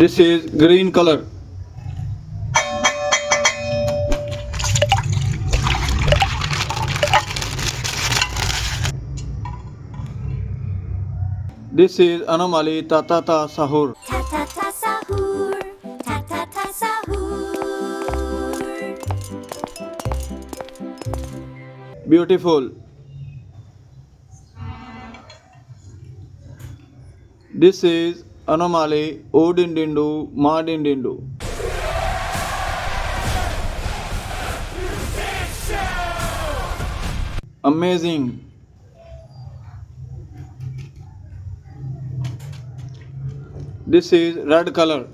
This is green color. This is anomaly Tatata Sahur. Tatata Sahur, Tatata Sahur. Beautiful. This is anomaly UdinDinDu Madindindu. Amazing. This is red color.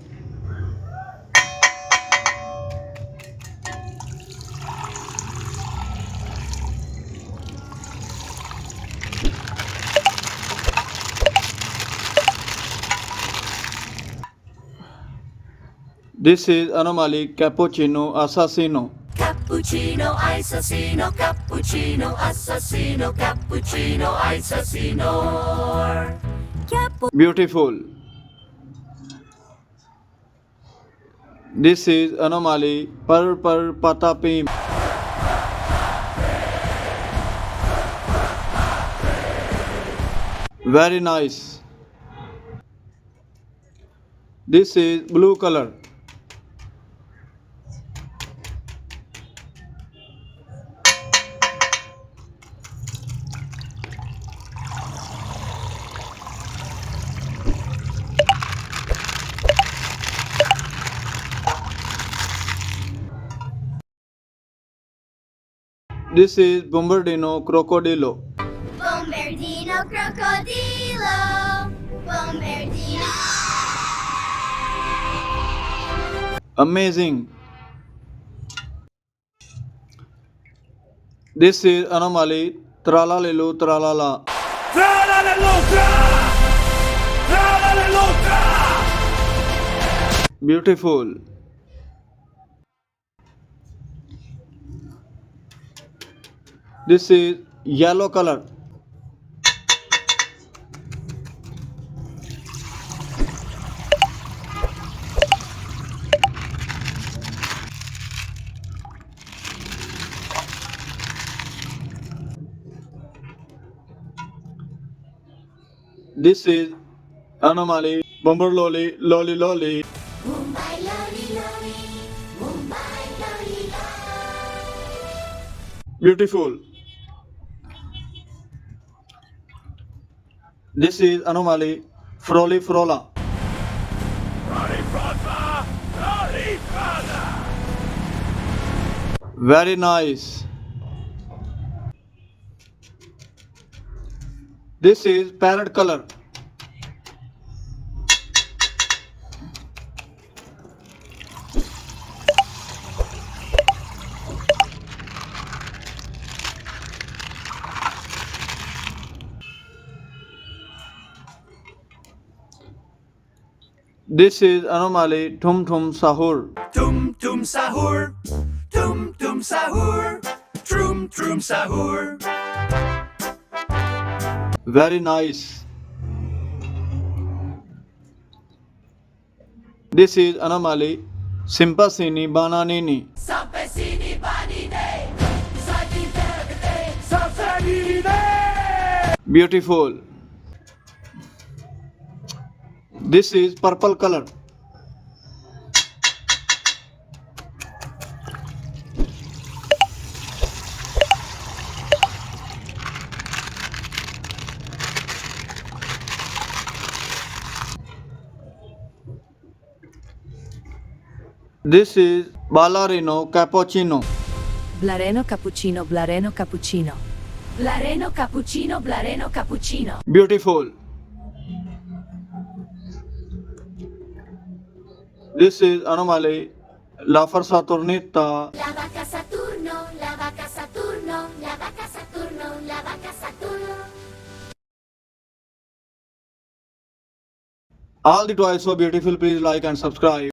This is anomaly Cappuccino Assassino. Cappuccino assassino, cappuccino assassino, cappuccino assassino. Beautiful. This is anomaly Patapim. Very nice. This is blue color. This is Bombardino Crocodilo. Bombardino, Crocodilo, Bombardino. Amazing. This is anomaly Tralalelo Tralala. Tralalero! Tralalero! Beautiful. This is yellow color. This is anomaly Bombardino Loli Loli. Mumbai loli loli, Mumbai loli loli. Beautiful. This is anomaly Froli Frola. Very nice. This is parrot color. This is anomaly Tung Tung Sahur. Tum tum sahur, tum tum sahur, trum trum sahur. Very nice. This is anomaly Simpasini Bananini. Sampesini banine, sati tergate, sapsanine. Beautiful. This is purple color. This is Ballerina Cappuccina. Blareno cappuccino, blareno cappuccino. Blareno cappuccino, blareno cappuccino. Beautiful. This is anomaly Lavaca Saturnita. Lavaca Saturno, Lavaca Saturno, Lavaca Saturno, Lavaca Saturno. All the toys so beautiful. Please like and subscribe.